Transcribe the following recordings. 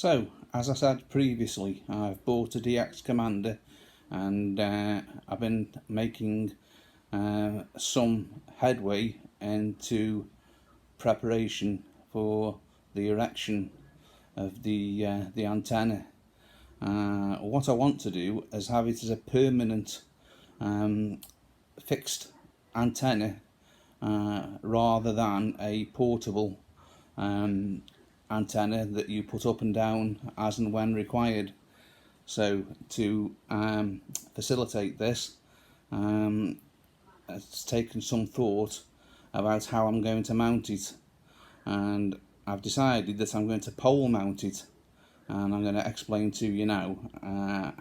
So, as I said previously, I've bought a DX Commander and I've been making some headway into preparation for the erection of the antenna. What I want to do is have it as a permanent fixed antenna rather than a portable antenna that you put up and down as and when required. So to facilitate this, it's taken some thought about how I'm going to mount it, and I've decided that I'm going to pole mount it, and I'm going to explain to you now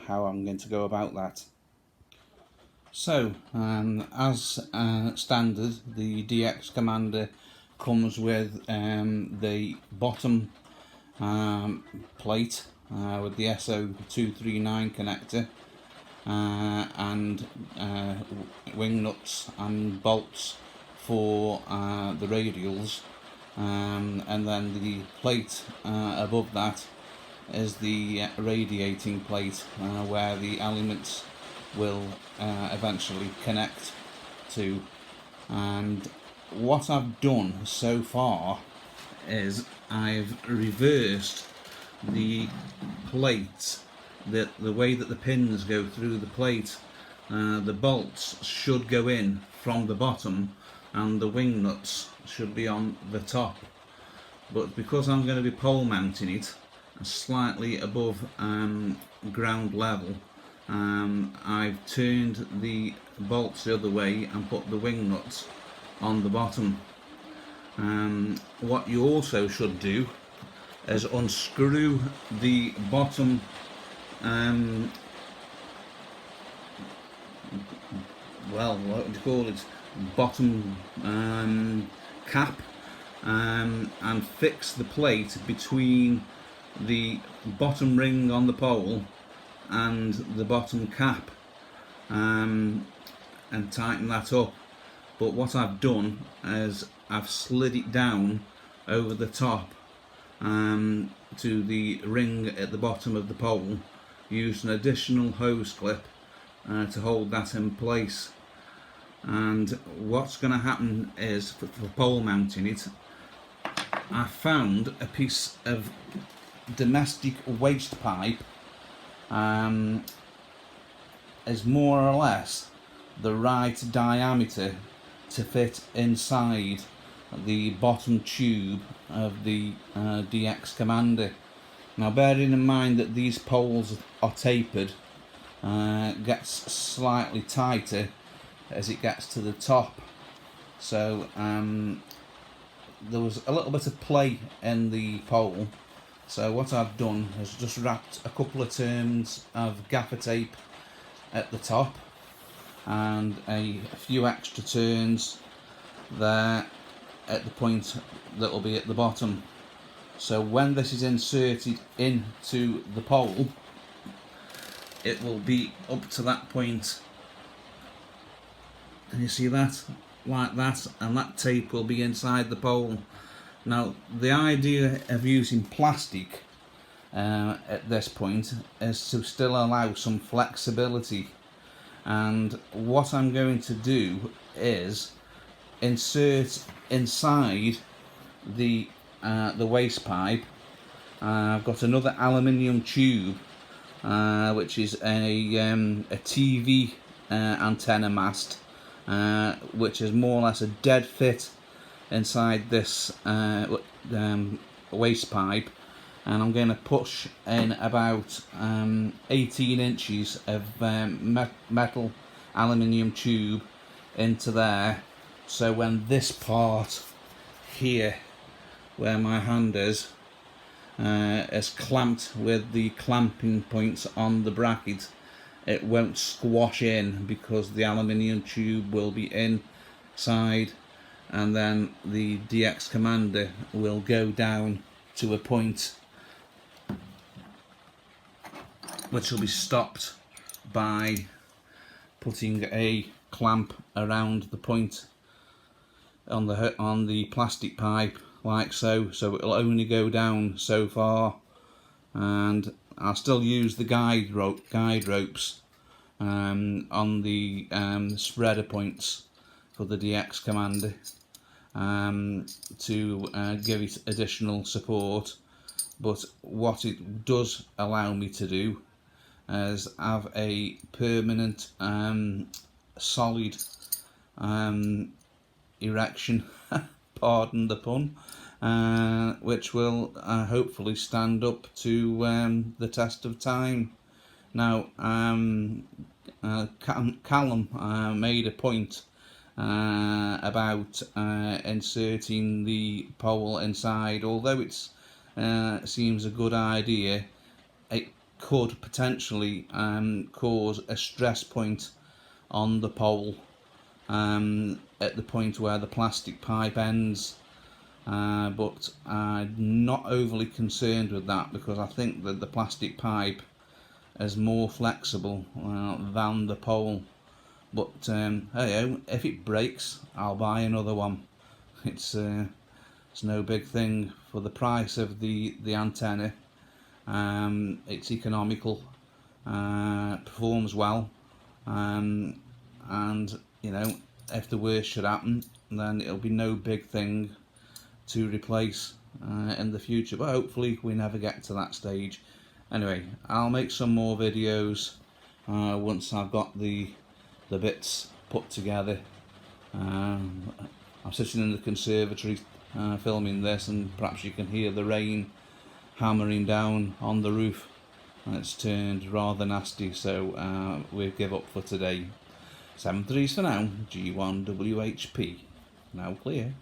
how I'm going to go about that. So as standard, the DX Commander comes with the bottom plate with the SO239 connector and wing nuts and bolts for the radials, and then the plate above that is the radiating plate where the elements will eventually connect to. And what I've done so far is I've reversed the plate, the way that the pins go through the plate. The bolts should go in from the bottom and the wing nuts should be on the top, but because I'm going to be pole mounting it slightly above ground level, I've turned the bolts the other way and put the wing nuts on the bottom. What you also should do is unscrew the bottom well, what would you call it, bottom cap, and fix the plate between the bottom ring on the pole and the bottom cap, and tighten that up. But what I've done is I've slid it down over the top to the ring at the bottom of the pole, used an additional hose clip to hold that in place. And what's going to happen is, for pole mounting it, I found a piece of domestic waste pipe is more or less the right diameter to fit inside the bottom tube of the DX Commander. Now, bearing in mind that these poles are tapered, gets slightly tighter as it gets to the top, so there was a little bit of play in the pole. So what I've done is just wrapped a couple of turns of gaffer tape at the top and a few extra turns there at the point that will be at the bottom. So when this is inserted into the pole, it will be up to that point. Can you see that? Like that, and that tape will be inside the pole. Now, the idea of using plastic at this point is to still allow some flexibility, and what I'm going to do is insert inside the waste pipe. I've got another aluminium tube which is a TV antenna mast, which is more or less a dead fit inside this waste pipe, and I'm going to push in about 18 inches of metal aluminium tube into there. So when this part here, where my hand is clamped with the clamping points on the bracket, it won't squash in because the aluminium tube will be inside, and then the DX Commander will go down to a point which will be stopped by putting a clamp around the point on the plastic pipe, like so. So it'll only go down so far, and I'll still use the guide ropes on the spreader points for the DX Commander to give it additional support. But what it does allow me to do is have a permanent solid erection, pardon the pun, which will hopefully stand up to the test of time. Now, Callum made a point about inserting the pole inside. Although it seems a good idea, it could potentially cause a stress point on the pole at the point where the plastic pipe ends. But I'm not overly concerned with that, because I think that the plastic pipe is more flexible than the pole. But hey, if it breaks, I'll buy another one. It's no big thing for the price of the antenna. It's economical, performs well, and you know, if the worst should happen, then it'll be no big thing to replace in the future. But hopefully we never get to that stage. Anyway, I'll make some more videos once I've got the bits put together. I'm sitting in the conservatory filming this, and perhaps you can hear the rain hammering down on the roof, and it's turned rather nasty, so we'll give up for today. 7-3s for now. G1WHP now clear.